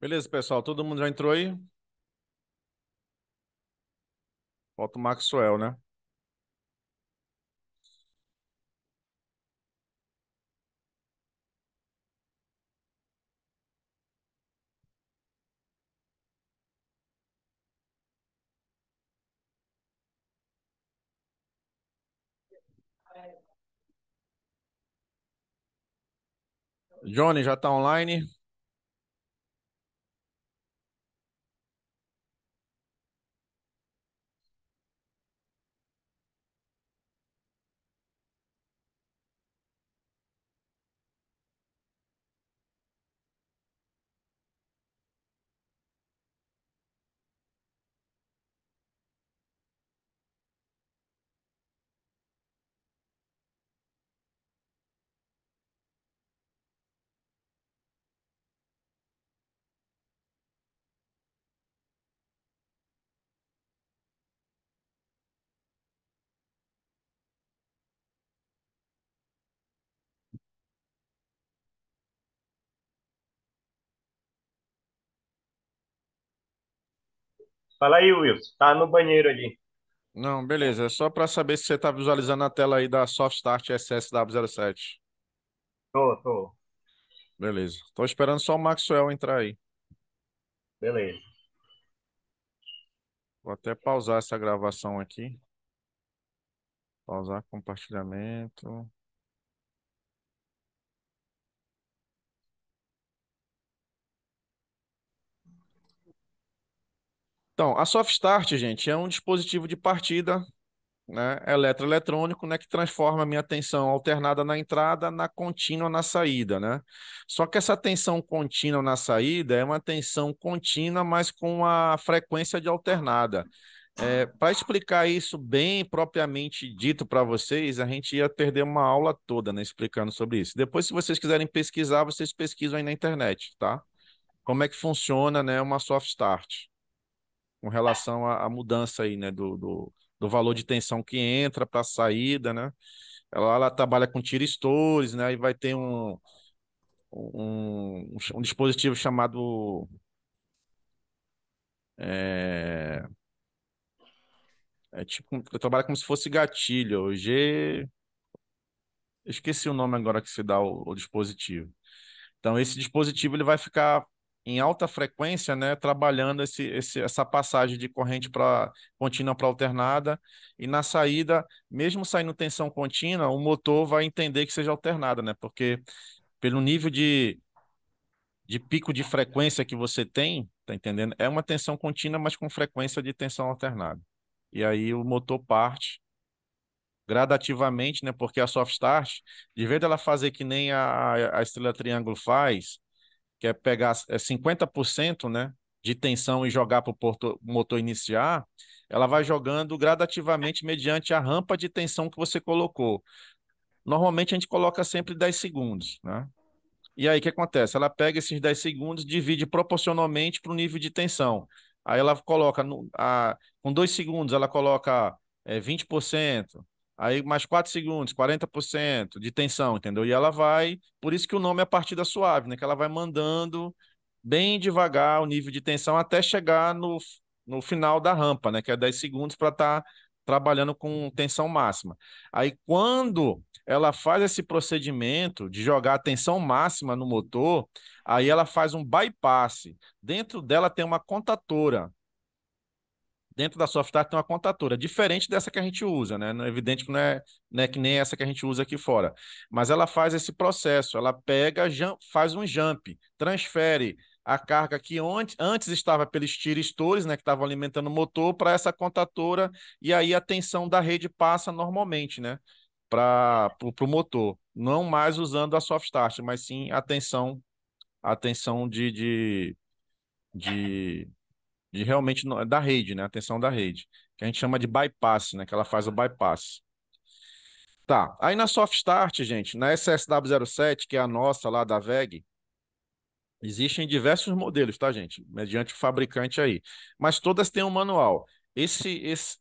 Beleza, pessoal, todo mundo já entrou aí? Falta o Maxwell, né? Johnny já tá online? Fala aí, Wilson. Tá no banheiro ali. Não, beleza. É só para saber se você está visualizando a tela aí da SoftStart SSW07. Tô. Beleza. Tô esperando só o Maxwell entrar aí. Beleza. Vou até pausar essa gravação aqui. Pausar compartilhamento. Então, a SoftStart, gente, é um dispositivo de partida, né, eletroeletrônico, né, que transforma a minha tensão alternada na entrada na contínua na saída, né? Só que essa tensão contínua na saída é uma tensão contínua, mas com a frequência de alternada. Para explicar isso bem propriamente dito para vocês, a gente ia perder uma aula toda, né, explicando sobre isso. Depois, se vocês quiserem pesquisar, vocês pesquisam aí na internet, tá? Como é que funciona, né, uma soft start com relação à mudança aí, né, do valor de tensão que entra para a saída, né? Ela trabalha com tira-stores, né? E vai ter um dispositivo chamado é, tipo, trabalha como se fosse gatilho, o G, eu esqueci o nome agora que se dá o dispositivo. Então, esse dispositivo ele vai ficar em alta frequência, né, trabalhando essa passagem de corrente para contínua para alternada, e na saída, mesmo saindo tensão contínua, o motor vai entender que seja alternada, né, porque pelo nível de pico de frequência que você tem, tá entendendo? É uma tensão contínua, mas com frequência de tensão alternada. E aí o motor parte gradativamente, né, porque a soft start, de vez dela fazer que nem a estrela triângulo faz, que é pegar 50%, né, de tensão e jogar para o motor iniciar, ela vai jogando gradativamente mediante a rampa de tensão que você colocou. Normalmente a gente coloca sempre 10 segundos, né? E aí o que acontece? Ela pega esses 10 segundos, divide proporcionalmente para o nível de tensão. Aí ela coloca, com 2 segundos, ela coloca 20%. Aí mais 4 segundos, 40% de tensão, entendeu? E ela vai, por isso que o nome é partida suave, né? Que ela vai mandando bem devagar o nível de tensão até chegar no final da rampa, né? Que é 10 segundos para estar trabalhando com tensão máxima. Aí quando ela faz esse procedimento de jogar a tensão máxima no motor, aí ela faz um bypass. Dentro dela tem uma contatora. Dentro da Softar tem uma contatora, diferente dessa que a gente usa, né? É evidente que não é que nem essa que a gente usa aqui fora. Mas ela faz esse processo, ela pega, faz um jump, transfere a carga que antes estava pelos tiristores, né, que estavam alimentando o motor, para essa contatora, e aí a tensão da rede passa normalmente, né, para o motor. Não mais usando a soft start, mas sim a tensão de realmente da rede, né? A tensão da rede, que a gente chama de bypass, né? Que ela faz o bypass. Tá. Aí na Soft Start, gente, na SSW07, que é a nossa lá da VEG, existem diversos modelos, tá, gente? Mediante o fabricante aí. Mas todas têm um manual. Esses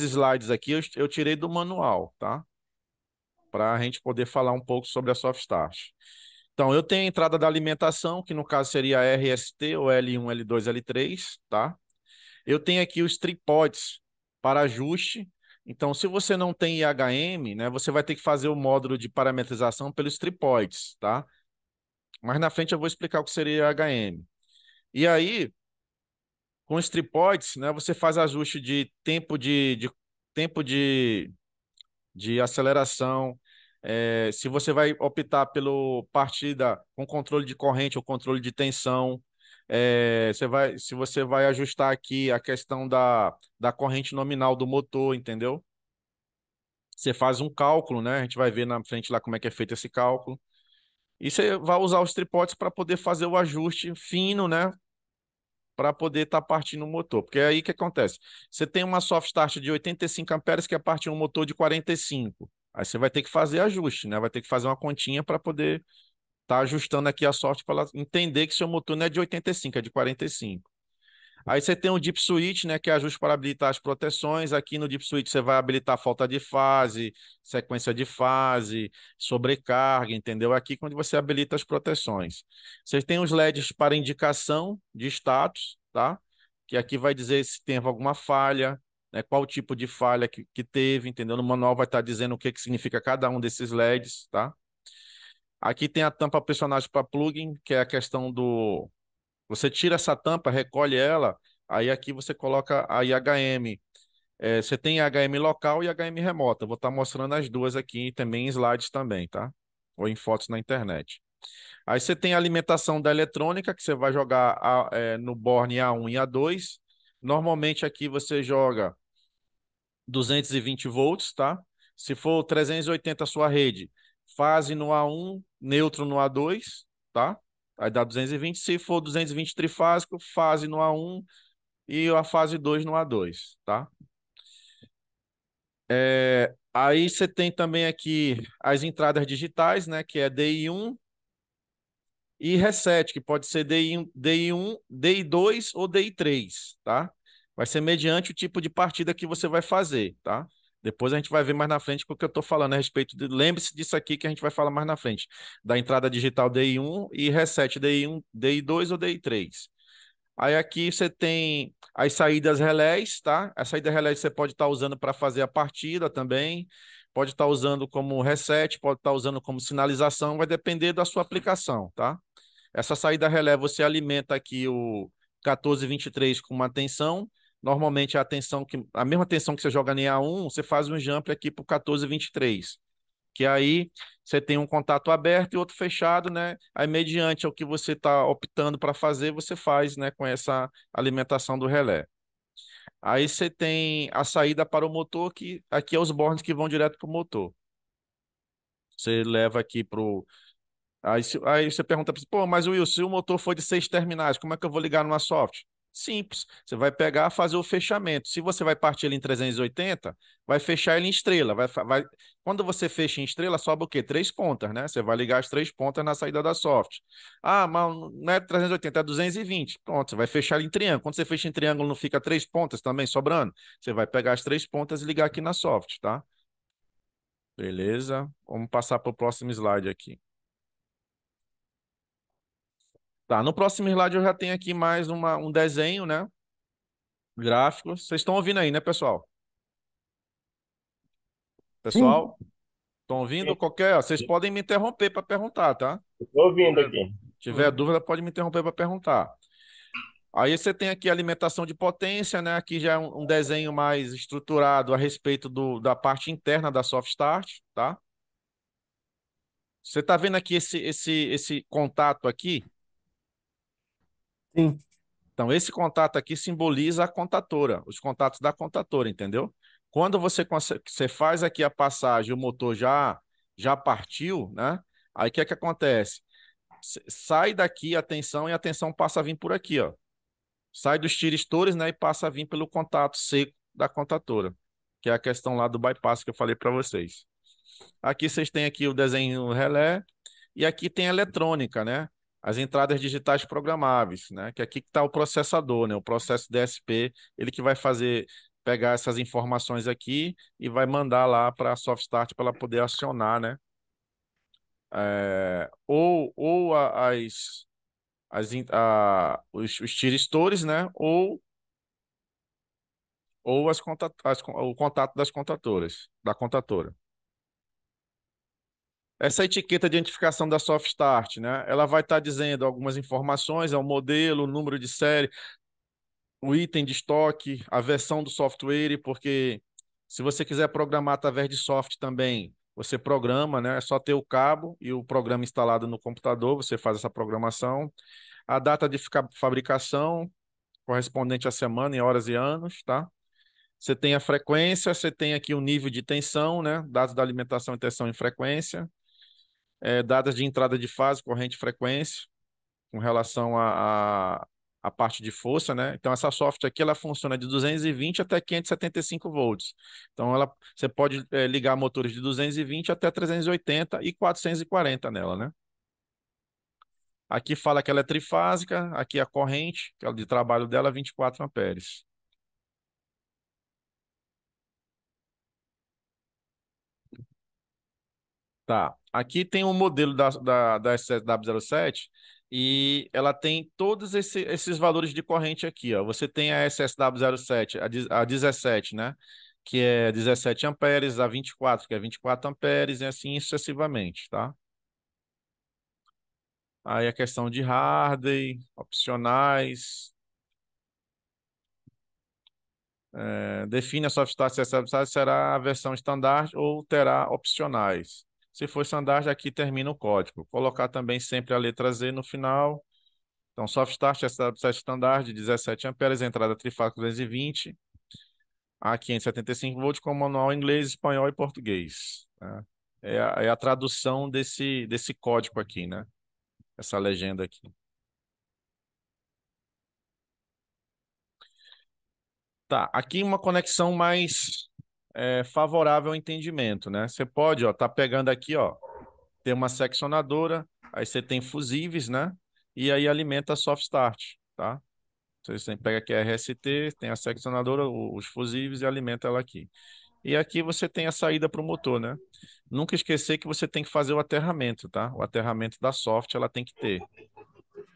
slides aqui eu tirei do manual, tá? Para a gente poder falar um pouco sobre a Soft Start. Então, eu tenho a entrada da alimentação, que no caso seria RST ou L1, L2, L3, tá? Eu tenho aqui os tripods para ajuste. Então, se você não tem IHM, né, você vai ter que fazer o módulo de parametrização pelos tripods, tá? Mas na frente eu vou explicar o que seria IHM. E aí, com os tripods, né, você faz ajuste de tempo de aceleração. Se você vai optar pelo partida com controle de corrente ou controle de tensão, se você vai ajustar aqui a questão da corrente nominal do motor, entendeu? Você faz um cálculo, né? A gente vai ver na frente lá como é que é feito esse cálculo. E você vai usar os tripodes para poder fazer o ajuste fino, né? Para poder estar partindo o motor. Porque é aí que acontece. Você tem uma soft start de 85 amperes que é partir um motor de 45. Aí você vai ter que fazer ajuste, né? Vai ter que fazer uma continha para poder estar ajustando aqui a soft para ela entender que seu motor não é de 85, é de 45. Aí você tem o Deep Switch, né, que é ajuste para habilitar as proteções. Aqui no Deep Switch você vai habilitar falta de fase, sequência de fase, sobrecarga, entendeu? Aqui quando você habilita as proteções. Você tem os LEDs para indicação de status, tá? Que aqui vai dizer se tem alguma falha, né, qual tipo de falha que teve, entendeu? No manual vai estar dizendo o que, que significa cada um desses LEDs, tá? Aqui tem a tampa personagem para plugin, que é a questão do você tira essa tampa, recolhe ela, aí aqui você coloca a IHM. Você tem IHM local e IHM remota. Eu vou estar mostrando as duas aqui também em slides também, tá? Ou em fotos na internet. Aí você tem a alimentação da eletrônica, que você vai jogar no borne A1 e A2. Normalmente aqui você joga 220 volts, tá? Se for 380 a sua rede, fase no A1, neutro no A2, tá? Aí dá 220. Se for 220 trifásico, fase no A1 e a fase 2 no A2, tá? Aí você tem também aqui as entradas digitais, né? Que é DI1 e reset, que pode ser DI1, DI2 ou DI3, tá? Vai ser mediante o tipo de partida que você vai fazer, tá? Depois a gente vai ver mais na frente porque eu estou falando a respeito de. Lembre-se disso aqui que a gente vai falar mais na frente. Da entrada digital DI1 e reset DI1, DI2 ou DI3. Aí aqui você tem as saídas relés, tá? A saída relés você pode estar usando para fazer a partida também, pode estar usando como reset, pode estar usando como sinalização, vai depender da sua aplicação, tá? Essa saída relé você alimenta aqui o 1423 com uma tensão. Normalmente a mesma tensão que você joga em A1, você faz um jump aqui para o 1423, que aí você tem um contato aberto e outro fechado, né? Aí, mediante o que você está optando para fazer, você faz, né, com essa alimentação do relé. Aí você tem a saída para o motor, que aqui é os bornes que vão direto para o motor. Você leva aqui para o aí você pergunta, pô, mas Will, se o motor for de 6 terminais, como é que eu vou ligar numa soft? Simples. Você vai pegar, fazer o fechamento. Se você vai partir ele em 380, vai fechar ele em estrela. Quando você fecha em estrela, sobe o quê? 3 pontas, né? Você vai ligar as 3 pontas na saída da soft. Ah, mas não é 380, é 220. Pronto, você vai fechar ele em triângulo. Quando você fecha em triângulo, não fica 3 pontas também sobrando? Você vai pegar as 3 pontas e ligar aqui na soft, tá? Beleza? Vamos passar para o próximo slide aqui. Tá, no próximo slide eu já tenho aqui mais um desenho, né? Gráfico. Vocês estão ouvindo aí, né, pessoal? Sim, Pessoal, estão ouvindo? sim. Vocês podem me interromper para perguntar, tá? Estou ouvindo Tiver, aqui. tiver dúvida, pode me interromper para perguntar. Aí você tem aqui a alimentação de potência, né? Aqui já é um desenho mais estruturado a respeito da parte interna da soft start, tá? Você está vendo aqui esse contato aqui? Sim. Então, esse contato aqui simboliza a contatora, os contatos da contatora, entendeu? Quando você faz aqui a passagem, o motor já partiu, né? Aí o que é que acontece? Sai daqui a tensão e a tensão passa a vir por aqui, ó. Sai dos tiristores, né? E passa a vir pelo contato seco da contatora, que é a questão lá do bypass que eu falei para vocês. Aqui vocês têm aqui o desenho relé e aqui tem a eletrônica, né? As entradas digitais programáveis, né? Que aqui está o processador, né? O processo DSP, ele que vai pegar essas informações aqui e vai mandar lá para a Softstart para ela poder acionar, né? os tiristores, né? Ou o contato das contadoras, da contadora. Essa etiqueta de identificação da Soft Start, né? Ela vai estar dizendo algumas informações, é o modelo, o número de série, o item de estoque, a versão do software, porque se você quiser programar através de software também, você programa, né? É só ter o cabo e o programa instalado no computador, você faz essa programação. A data de fabricação, correspondente à semana, em horas e anos, tá? Você tem a frequência, você tem aqui o nível de tensão, né? Dados da alimentação e tensão em frequência, dados de entrada de fase, corrente e frequência, com relação à parte de força, né? Então, essa software aqui, ela funciona de 220 até 575 volts. Então, você pode ligar motores de 220 até 380 e 440 nela, né? Aqui fala que ela é trifásica, aqui a corrente, que é o de trabalho dela, 24 amperes. Tá. Aqui tem um modelo da SSW07 e ela tem todos esses valores de corrente aqui, ó. Você tem a SSW07, a 17, né? Que é 17 amperes, a 24, que é 24 amperes, e assim sucessivamente, tá? Aí a questão de Hardy, opcionais, define a software se essa será a versão standard ou terá opcionais. Se for standard, aqui termina o código. Colocar também sempre a letra Z no final. Então, soft start, essa standard, 17 amperes, entrada trifásica 220, a 575 volts com manual em inglês, espanhol e português, né? É a tradução desse código aqui, né? Essa legenda aqui. Tá, aqui uma conexão mais favorável ao entendimento, né? Você pode, ó, tá pegando aqui, ó, tem uma seccionadora, aí você tem fusíveis, né? E aí alimenta a soft start, tá? Você pega aqui a RST, tem a seccionadora, os fusíveis e alimenta ela aqui. E aqui você tem a saída para o motor, né? Nunca esquecer que você tem que fazer o aterramento, tá? O aterramento da soft ela tem que ter.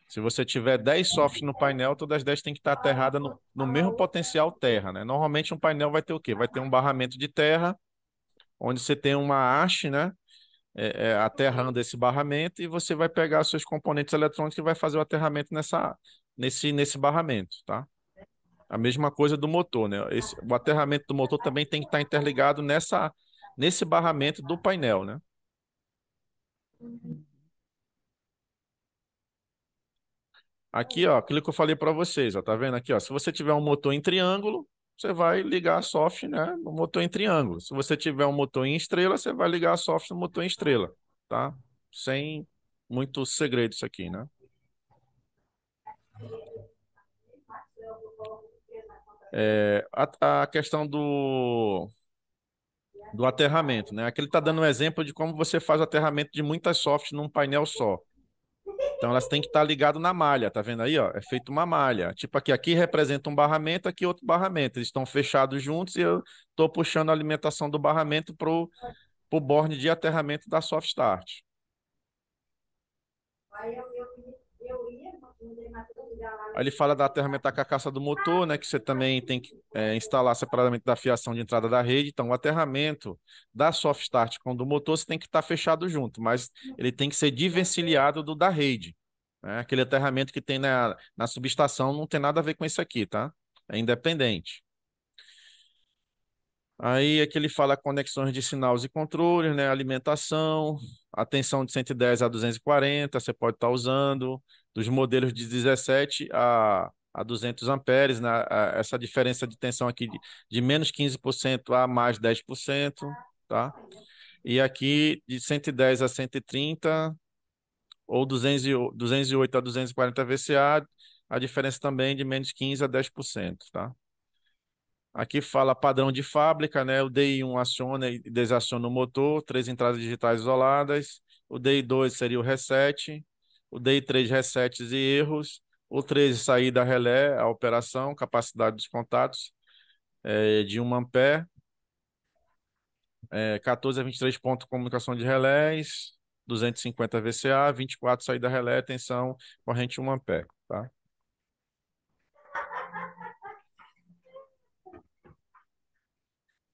Se você tiver 10 softs no painel, todas as 10 tem que estar aterradas no mesmo potencial terra, né? Normalmente um painel vai ter o quê? Vai ter um barramento de terra, onde você tem uma haste, né? Aterrando esse barramento e você vai pegar seus componentes eletrônicos e vai fazer o aterramento nesse barramento, tá? A mesma coisa do motor, né? O aterramento do motor também tem que estar interligado nesse barramento do painel, né? Aqui, ó, aquilo que eu falei para vocês, ó, tá vendo aqui, ó? Se você tiver um motor em triângulo, você vai ligar a soft, né, no motor em triângulo. Se você tiver um motor em estrela, você vai ligar a soft no motor em estrela, tá? Sem muito segredo isso aqui, né? A questão do aterramento, né? Aqui ele está dando um exemplo de como você faz o aterramento de muitas softs num painel só. Então elas têm que estar ligadas na malha, tá vendo aí, ó? É feito uma malha. Tipo aqui representa um barramento, aqui outro barramento. Eles estão fechados juntos e eu estou puxando a alimentação do barramento pro borne de aterramento da soft start. Aí ele fala da aterramento da carcaça do motor, né? Que você também tem que instalar separadamente da fiação de entrada da rede. Então, o aterramento da soft start com o do motor você tem que estar fechado junto, mas ele tem que ser desvencilhado do da rede, né? Aquele aterramento que tem na subestação não tem nada a ver com isso aqui, tá? É independente. Aí aqui ele fala conexões de sinais e controles, né? Alimentação, a tensão de 110 a 240, você pode estar usando, dos modelos de 17 a 200 amperes, né? Essa diferença de tensão aqui de menos 15% a mais 10%, tá? E aqui de 110 a 130 ou 208 a 240 VCA, a diferença também de menos 15 a 10%, tá? Aqui fala padrão de fábrica, né? O DI1 aciona e desaciona o motor, três entradas digitais isoladas. O DI2 seria o reset. O DI3, resets e erros. O 13, saída relé, a operação, capacidade dos contatos de 1 ampere. 14 a 23 pontos, comunicação de relés. 250 VCA, 24 saída relé, tensão, corrente 1 ampere, tá?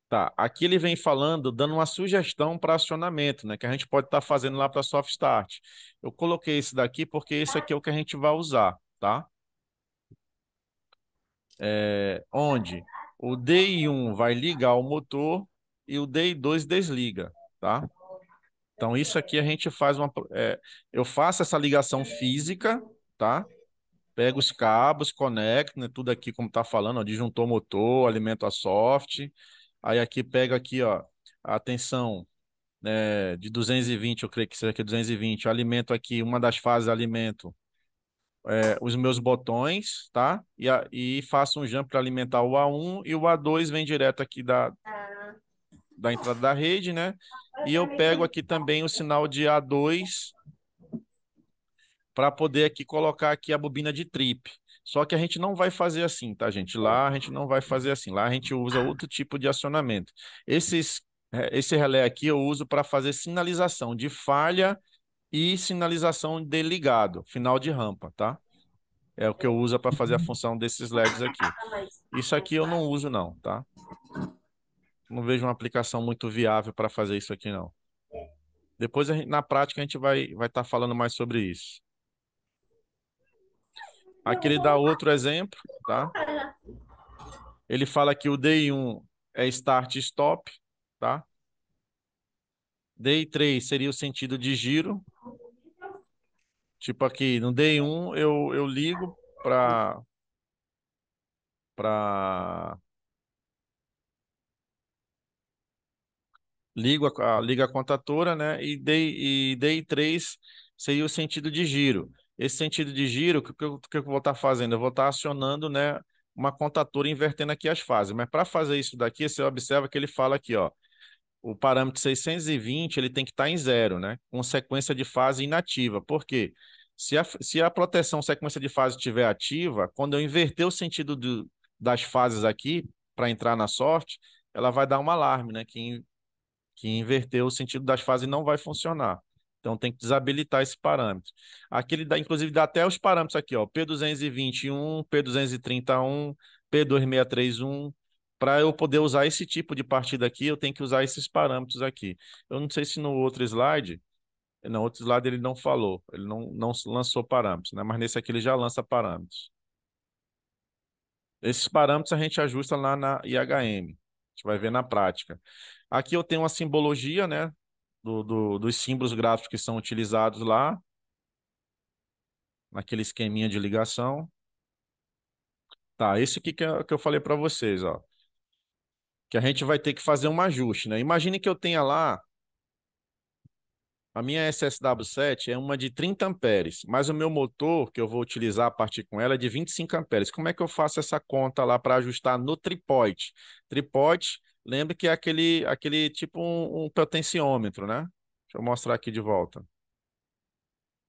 Tá, aqui ele vem falando, dando uma sugestão para acionamento, né, que a gente pode estar fazendo lá para soft start. Eu coloquei esse daqui porque esse aqui é o que a gente vai usar, tá? Onde o DI1 vai ligar o motor e o DI2 desliga, tá? Então isso aqui a gente faz eu faço essa ligação física, tá? Pego os cabos, conecto, né, tudo aqui como tá falando, ó, disjuntor motor, alimento a soft. Aí aqui pega aqui, ó, a tensão, né, de 220, eu creio que seja aqui 220. Eu alimento aqui, uma das fases alimento os meus botões, tá? E faço um jump para alimentar o A1 e o A2 vem direto aqui da entrada da rede, né? E eu pego aqui também o sinal de A2 para poder aqui colocar aqui a bobina de trip. Só que a gente não vai fazer assim, tá, gente? Lá a gente não vai fazer assim. Lá a gente usa outro tipo de acionamento. Esse relé aqui eu uso para fazer sinalização de falha e sinalização de ligado, final de rampa, tá? É o que eu uso para fazer a função desses LEDs aqui. Isso aqui eu não uso não, tá? Não vejo uma aplicação muito viável para fazer isso aqui não. Depois na prática a gente vai estar falando mais sobre isso. Aqui ele dá outro exemplo, tá? Ele fala que o DI1 é start e stop, tá? DI3 seria o sentido de giro. Tipo aqui, no DI1 eu ligo para liga a contatora, né? E DI3 seria o sentido de giro. Esse sentido de giro, o que eu vou estar fazendo? Eu vou estar acionando, né, uma contatora invertendo aqui as fases. Mas para fazer isso daqui, você observa que ele fala aqui, ó, o parâmetro 620 ele tem que estar em zero, né? Com sequência de fase inativa. Por quê? Se a proteção sequência de fase estiver ativa, quando eu inverter o sentido das fases aqui para entrar na sorte, ela vai dar um alarme, né? Que inverter o sentido das fases não vai funcionar. Então tem que desabilitar esse parâmetro. Aqui ele dá, inclusive, dá até os parâmetros aqui, ó, P221, P231, P2631. Para eu poder usar esse tipo de partida aqui, eu tenho que usar esses parâmetros aqui. Eu não sei se no outro slide, no outro slide ele não falou, ele não lançou parâmetros, né? Mas nesse aqui ele já lança parâmetros. Esses parâmetros a gente ajusta lá na IHM. A gente vai ver na prática. Aqui eu tenho uma simbologia, né, dos símbolos gráficos que são utilizados lá, naquele esqueminha de ligação. Tá, esse aqui que eu falei para vocês, ó, que a gente vai ter que fazer um ajuste, né? Imagine que eu tenha lá, a minha SSW7 é uma de 30 amperes, mas o meu motor que eu vou utilizar a partir com ela é de 25 amperes. Como é que eu faço essa conta lá para ajustar no tripode? Tripode, lembre que é aquele tipo um potenciômetro, né? Deixa eu mostrar aqui de volta.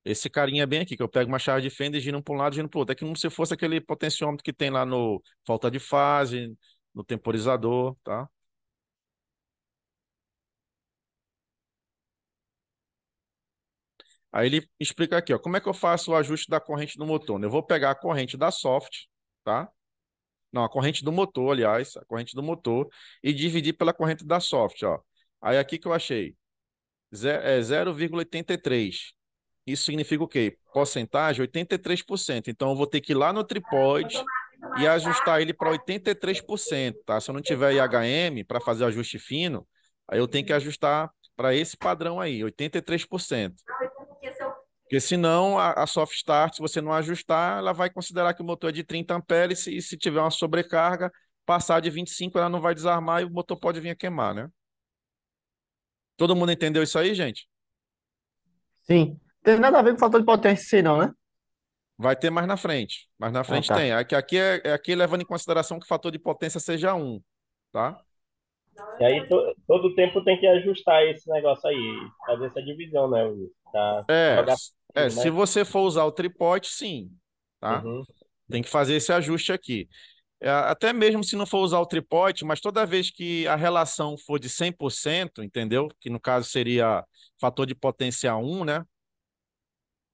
Esse carinha é bem aqui, que eu pego uma chave de fenda e giro para um lado e giro para o outro. É como se fosse aquele potenciômetro que tem lá no falta de fase, no temporizador, tá? Aí ele explica aqui, ó, como é que eu faço o ajuste da corrente do motor, né? Eu vou pegar a corrente da soft, tá? Não, a corrente do motor, aliás, a corrente do motor, e dividir pela corrente da soft, ó. Aí aqui que eu achei, 0,83. Isso significa o quê? Porcentagem, 83%. Então eu vou ter que ir lá no tripode e ajustar ele para 83%, tá? Se eu não tiver IHM para fazer ajuste fino, aí eu tenho que ajustar para esse padrão aí, 83%. Porque senão a soft start, se você não ajustar, ela vai considerar que o motor é de 30 amperes e se tiver uma sobrecarga, passar de 25, ela não vai desarmar e o motor pode vir a queimar, né? Todo mundo entendeu isso aí, gente? Sim. Tem nada a ver com fator de potência, sim, não, né? Vai ter mais na frente. Mais na Ah, frente tá. tem. Aqui é aqui levando em consideração que o fator de potência seja um, tá? E aí todo tempo tem que ajustar esse negócio aí, fazer essa divisão, né, Will? Tá, É, jogar tudo, se né? você for usar o tripode, sim, tá? Uhum. Tem que fazer esse ajuste aqui. Até mesmo se não for usar o tripode, mas toda vez que a relação for de 100%, entendeu? Que no caso seria fator de potência 1, né?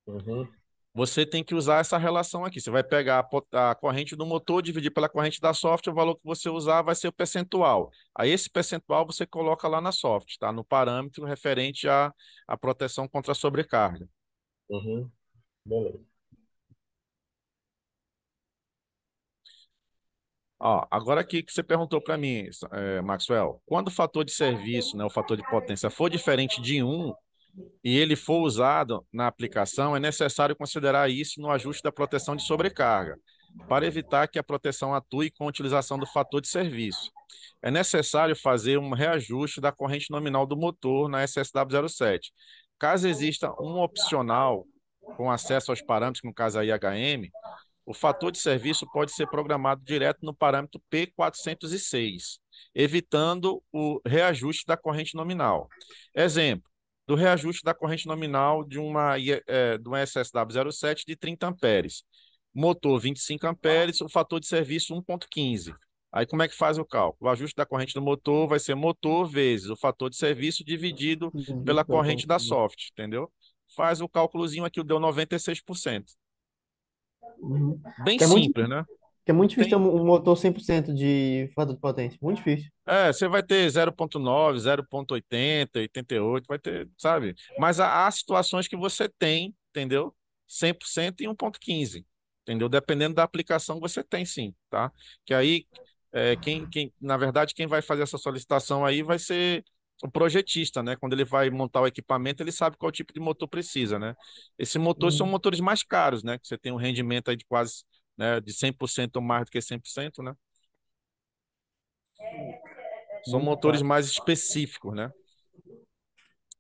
Uhum, Você tem que usar essa relação aqui. Você vai pegar a corrente do motor, dividir pela corrente da soft, o valor que você usar vai ser o percentual. Aí esse percentual você coloca lá na soft, tá? No parâmetro referente à proteção contra a sobrecarga. uhum, beleza. Ó, agora aqui que você perguntou para mim, Maxwell, quando o fator de serviço, né, o fator de potência for diferente de um e ele for usado na aplicação, é necessário considerar isso no ajuste da proteção de sobrecarga, para evitar que a proteção atue com a utilização do fator de serviço. É necessário fazer um reajuste da corrente nominal do motor na SSW07. Caso exista um opcional com acesso aos parâmetros, no caso a IHM, o fator de serviço pode ser programado direto no parâmetro P406, evitando o reajuste da corrente nominal. Exemplo, do reajuste da corrente nominal de uma SSW07 de 30 amperes. Motor 25 amperes, o fator de serviço 1,15. Aí como é que faz o cálculo? O ajuste da corrente do motor vai ser motor vezes o fator de serviço dividido Entendi, pela pela corrente da conta. soft, entendeu? Faz o cálculozinho aqui, deu 96%. Uhum. Bem Que é muito, simples, né? que é Não muito difícil ter tem. um motor 100% de fator de potência. Muito difícil. Você vai ter 0,9, 0,80, 88, vai ter, sabe? Mas há situações que você tem, entendeu? 100% e 1,15, entendeu? Dependendo da aplicação, você tem sim, tá? Que aí, na verdade, quem vai fazer essa solicitação aí vai ser o projetista, né? Quando ele vai montar o equipamento, ele sabe qual tipo de motor precisa, né? Esses motores são Uhum. motores mais caros, né? Que você tem um rendimento aí de quase, né, de 100% ou mais do que 100%, né? São Muito motores caro. mais específicos, né?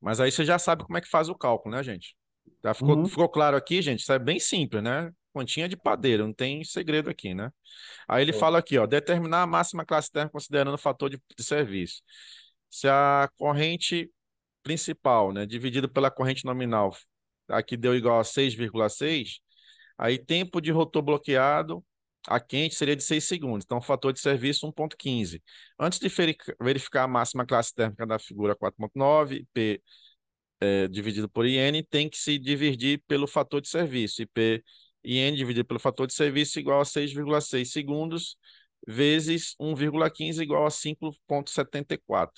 Mas aí você já sabe como é que faz o cálculo, né, gente? Já Uhum. ficou claro aqui, gente? Isso é bem simples, né? Continha de padeiro, não tem segredo aqui, né? Aí ele Sim. fala aqui, ó, determinar a máxima classe térmica considerando o fator de serviço. Se a corrente principal, né, dividido pela corrente nominal, aqui deu igual a 6,6, aí tempo de rotor bloqueado a quente seria de 6 segundos. Então, fator de serviço 1,15. Antes de verificar a máxima classe térmica da figura 4,9, P dividido por IN, tem que se dividir pelo fator de serviço. IP IN dividido pelo fator de serviço igual a 6,6 segundos, vezes 1,15 igual a 5,74.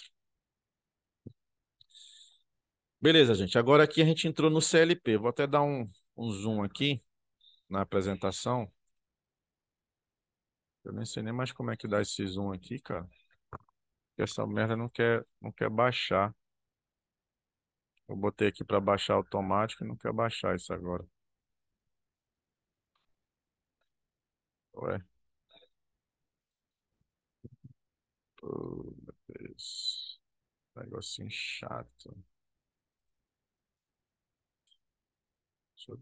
Beleza, gente. Agora aqui a gente entrou no CLP. Vou até dar um zoom aqui na apresentação. Eu nem sei nem mais como é que dá esse zoom aqui, cara. Porque essa merda não quer baixar. Eu botei aqui para baixar automático e não quer baixar isso agora. Ué. Pô, meu Deus. Negocinho chato. Deixa eu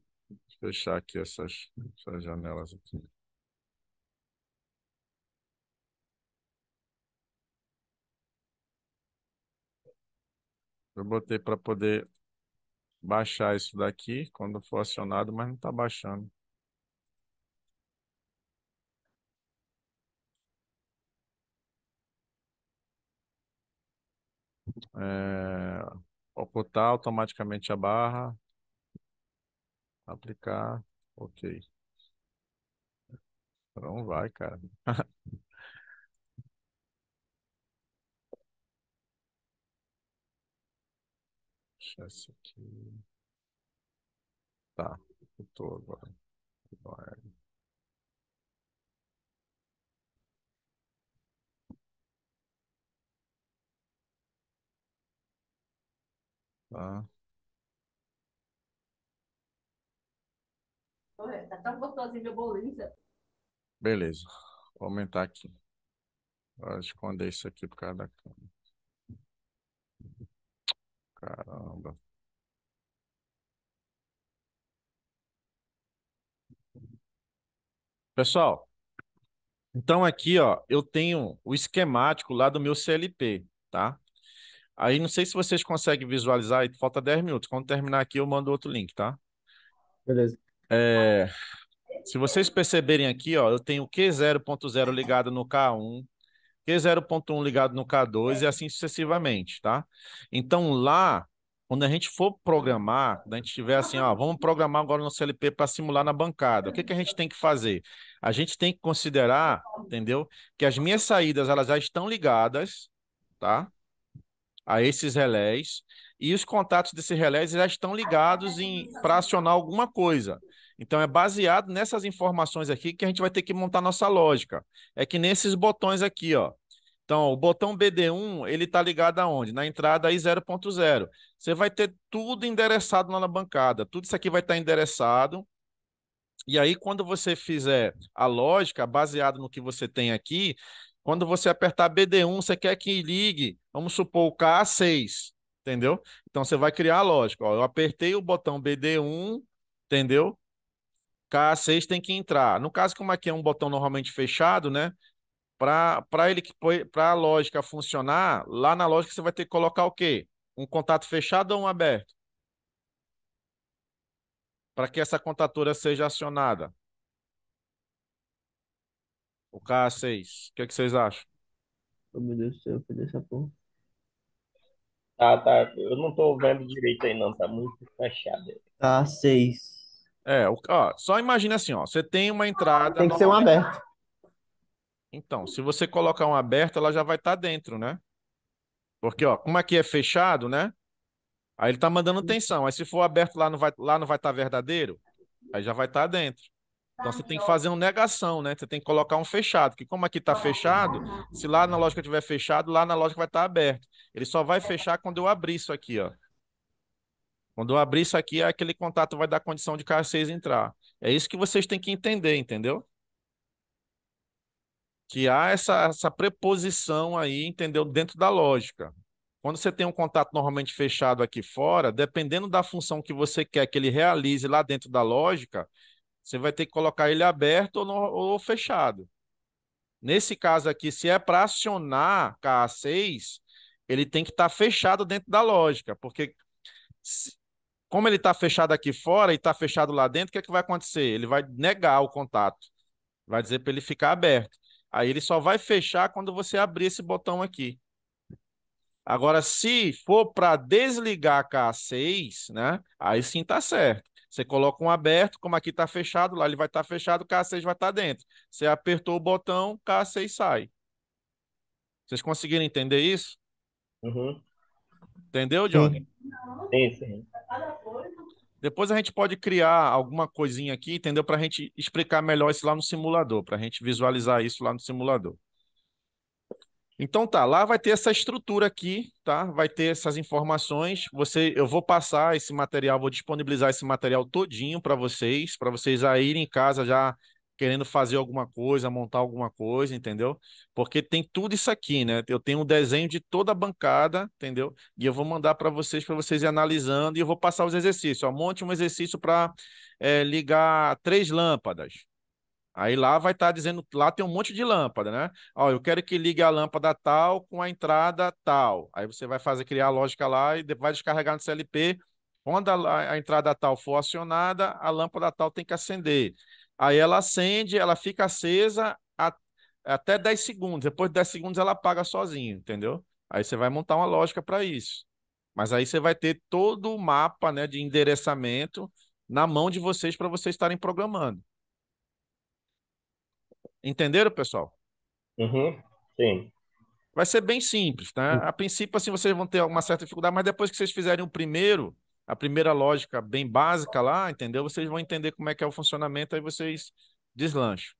fechar aqui essas janelas aqui. Eu botei para poder baixar isso daqui quando for acionado, mas não está baixando. É, ocultar automaticamente a barra, aplicar, ok. Não vai, cara. Deixa esse aqui. Tá, eu tô agora. Vai, tá. Tá tão gostosinho meu bolinho. Beleza. Vou aumentar aqui. Vou esconder isso aqui por causa da câmera. Caramba. Pessoal, então aqui, ó, eu tenho o esquemático lá do meu CLP, tá? Aí não sei se vocês conseguem visualizar, aí falta 10 minutos. Quando terminar aqui, eu mando outro link, tá? Beleza. É, Se vocês perceberem aqui, ó, eu tenho Q0.0 ligado no K1, Q0.1 ligado no K2 e assim sucessivamente, tá? Então lá, quando a gente for programar, quando a gente tiver assim, ó, vamos programar agora no CLP para simular na bancada. O que que a gente tem que fazer? A gente tem que considerar, entendeu? Que as minhas saídas elas já estão ligadas, tá? A esses relés e os contatos desses relés já estão ligados em para acionar alguma coisa. Então é baseado nessas informações aqui que a gente vai ter que montar nossa lógica. É que nesses botões aqui, ó. Então, o botão BD1, ele está ligado aonde? Na entrada aí 0.0. Você vai ter tudo endereçado lá na bancada. Tudo isso aqui vai estar endereçado. E aí, quando você fizer a lógica baseada no que você tem aqui, quando você apertar BD1, você quer que ligue, vamos supor, o K6, entendeu? Então, você vai criar a lógica. Ó, eu apertei o botão BD1, entendeu? K6 tem que entrar. No caso, como aqui é um botão normalmente fechado, né? Para a lógica funcionar, lá na lógica você vai ter que colocar o quê? Um contato fechado ou um aberto? Para que essa contatura seja acionada. O K6. O que é que vocês acham? Oh, meu Deus do céu, cadê essa porra? Tá, tá. Eu não tô vendo direito aí, não. Tá muito fechado. K6. Ó, só imagina assim, ó, você tem uma entrada Tem que ser um normalmente. aberto. Então, se você colocar um aberto, ela já vai estar dentro, né? Porque, ó, como aqui é fechado, né? Aí ele tá mandando tensão. Aí se for aberto lá não vai estar verdadeiro, aí já vai estar dentro. Então você tem que fazer uma negação, né? Você tem que colocar um fechado, que como aqui está fechado, se lá na lógica tiver fechado, lá na lógica vai estar aberto. Ele só vai fechar quando eu abrir isso aqui, ó. Quando eu abrir isso aqui, aquele contato vai dar condição de K6 entrar. É isso que vocês têm que entender, entendeu? Que há essa preposição aí, entendeu? Dentro da lógica. Quando você tem um contato normalmente fechado aqui fora, dependendo da função que você quer que ele realize lá dentro da lógica, você vai ter que colocar ele aberto ou fechado. Nesse caso aqui, se é para acionar K6, ele tem que estar fechado dentro da lógica, porque como ele está fechado aqui fora e está fechado lá dentro, o que é que vai acontecer? Ele vai negar o contato, vai dizer para ele ficar aberto. Aí ele só vai fechar quando você abrir esse botão aqui. Agora, se for para desligar K6, né? Aí sim tá certo. Você coloca um aberto, como aqui está fechado, lá ele vai estar fechado, K6 vai estar dentro. Você apertou o botão, K6 sai. Vocês conseguiram entender isso? Uhum. Entendeu, Johnny? Sim. Sim, sim. Depois a gente pode criar alguma coisinha aqui, entendeu? Para a gente explicar melhor isso lá no simulador, para a gente visualizar isso lá no simulador. Então tá, lá vai ter essa estrutura aqui, tá? Vai ter essas informações. Eu vou passar esse material, vou disponibilizar esse material todinho para vocês aí irem em casa já querendo fazer alguma coisa, montar alguma coisa, entendeu? Porque tem tudo isso aqui, né? Eu tenho um desenho de toda a bancada, entendeu? E eu vou mandar para vocês ir analisando e eu vou passar os exercícios. Ó, monte um exercício para ligar 3 lâmpadas. Aí lá vai estar dizendo, lá tem um monte de lâmpada, né? Ó, eu quero que ligue a lâmpada tal com a entrada tal. Aí você vai criar a lógica lá e vai descarregar no CLP. Quando a entrada tal for acionada, a lâmpada tal tem que acender. Aí ela acende, ela fica acesa até 10 segundos. Depois de 10 segundos ela apaga sozinho, entendeu? Aí você vai montar uma lógica para isso. Mas aí você vai ter todo o mapa, né, de endereçamento na mão de vocês para vocês estarem programando. Entenderam, pessoal? Uhum. Sim. Vai ser bem simples, né? A princípio, assim, vocês vão ter alguma certa dificuldade, mas depois que vocês fizerem a primeira lógica bem básica lá, entendeu? Vocês vão entender como é que é o funcionamento, aí vocês deslancham.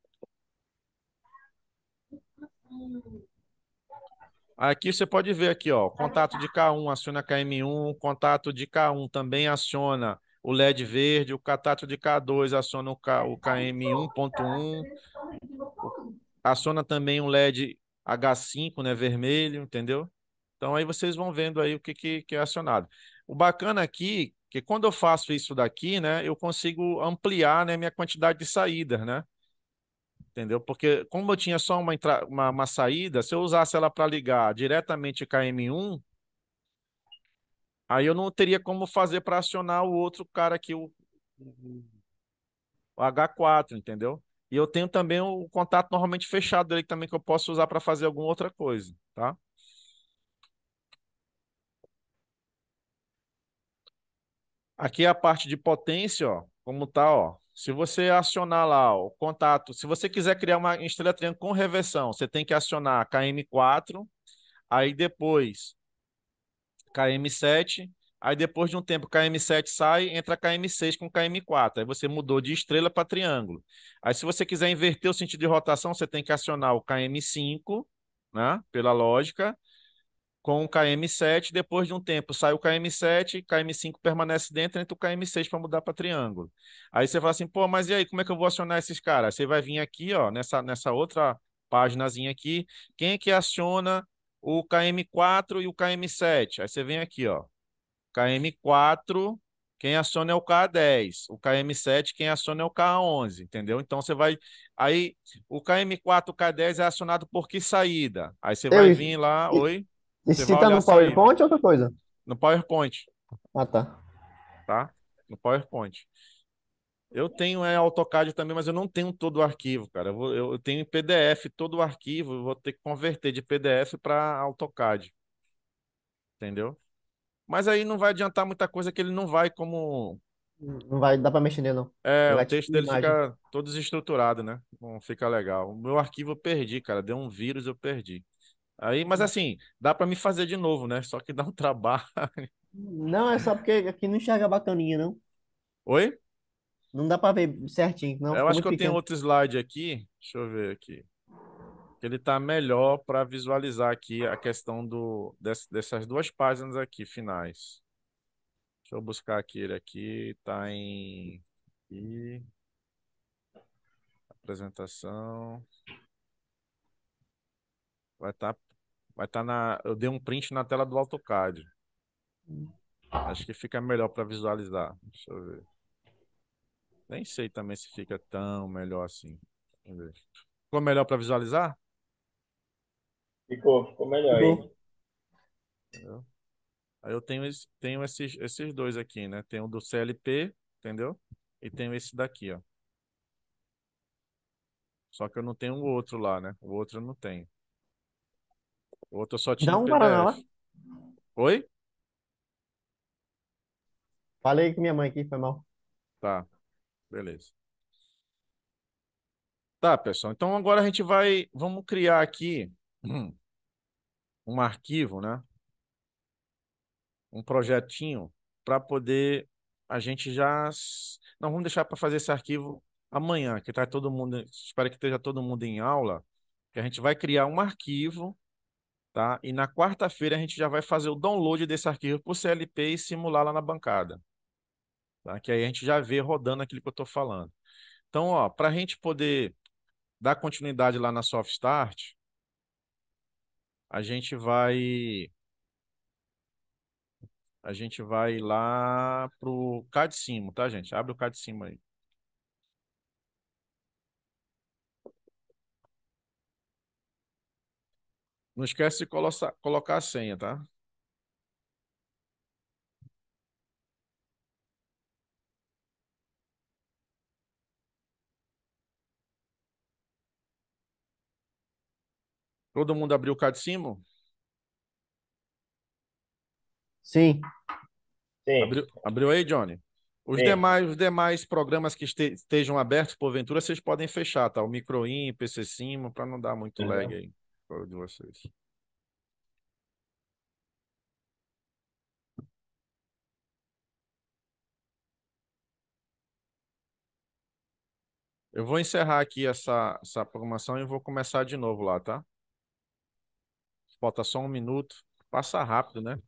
Aqui você pode ver aqui, ó, contato de K1 aciona KM1, contato de K1 também aciona o LED verde, o contato de K2 aciona o KM1.1, aciona também um LED H5, né, vermelho, entendeu? Então aí vocês vão vendo aí o que é acionado. O bacana aqui, que quando eu faço isso daqui, né, eu consigo ampliar, né, minha quantidade de saídas, né? Entendeu? Porque como eu tinha só uma saída, se eu usasse ela para ligar diretamente KM1, aí eu não teria como fazer para acionar o outro cara aqui, o H4, entendeu? E eu tenho também o contato normalmente fechado dele também que eu posso usar para fazer alguma outra coisa, tá? Aqui é a parte de potência, ó, como tá, ó. Se você acionar lá ó, o contato, se você quiser criar uma estrela triângulo com reversão, você tem que acionar KM4, aí depois KM7, aí depois de um tempo KM7 sai, entra KM6 com KM4. Aí você mudou de estrela para triângulo. Aí se você quiser inverter o sentido de rotação, você tem que acionar o KM5, né, pela lógica, com o KM7, depois de um tempo sai o KM7, KM5 permanece dentro, entra o KM6 para mudar para triângulo. Aí você fala assim, pô, mas e aí, como é que eu vou acionar esses caras? Você vai vir aqui, ó, nessa outra paginazinha aqui, quem é que aciona o KM4 e o KM7? Aí você vem aqui, ó, KM4, quem aciona é o K10, o KM7, quem aciona é o K11, entendeu? Então você vai, aí o KM4, o K10 é acionado por que saída? Aí você Eu, vai isso, vir lá, oi? Você isso se vai tá olhar a no saída. PowerPoint ou outra coisa? No PowerPoint, Ah, tá. tá? No PowerPoint. Eu tenho AutoCAD também, mas eu não tenho todo o arquivo, cara. Eu tenho em PDF todo o arquivo, eu vou ter que converter de PDF para AutoCAD, entendeu? Mas aí não vai adiantar muita coisa que ele não vai como. Não vai dar pra mexer nele, não. É, Ele o vai tipo texto dele imagem. fica todo desestruturado, né? Não fica legal. O meu arquivo eu perdi, cara. Deu um vírus, eu perdi. Aí, mas assim, dá para me fazer de novo, né? Só que dá um trabalho. Não, é só porque aqui não enxerga bacaninha, não. Oi? Não dá pra ver certinho, não. Eu Ficou acho que muito eu tenho pequeno. outro slide aqui. Deixa eu ver aqui. Ele tá melhor para visualizar aqui a questão dessas duas páginas aqui, finais. Deixa eu buscar aqui ele aqui. Tá em. E apresentação. Vai estar vai tá na. Eu dei um print na tela do AutoCAD. Acho que fica melhor para visualizar. Deixa eu ver. Nem sei também se fica tão melhor assim. Vamos ver. Ficou melhor para visualizar? Ficou melhor aí. Ficou. Entendeu? Aí eu tenho esses dois aqui, né? Tem o do CLP, entendeu? E tenho esse daqui, ó. Só que eu não tenho o outro lá, né? O outro eu não tenho. O outro eu só tinha Dá em um Paraná PDF. lá. Oi? Falei com minha mãe aqui, foi mal. Tá, beleza. Tá, pessoal. Então agora a gente vai. Vamos criar aqui um arquivo, né? Um projetinho para poder a gente já. Não, vamos deixar para fazer esse arquivo amanhã, que tá todo mundo. Espero que esteja todo mundo em aula. Que a gente vai criar um arquivo, tá? E na quarta-feira a gente já vai fazer o download desse arquivo para o CLP e simular lá na bancada, tá? Que aí a gente já vê rodando aquilo que eu estou falando. Então, ó, para a gente poder dar continuidade lá na Soft Start, a gente vai a gente vai lá pro CAD Simo, tá, gente? Abre o CAD Simo aí. Não esquece de colocar a senha, tá? Todo mundo abriu o CAD Simo? Sim. Sim, Abriu aí, Johnny? sim. Os demais programas que estejam abertos, porventura, vocês podem fechar, tá? O Microin, PC Simo, para não dar muito lag Uhum. aí de vocês. Eu vou encerrar aqui essa programação e vou começar de novo lá, tá? Falta só um minuto. Passa rápido, né?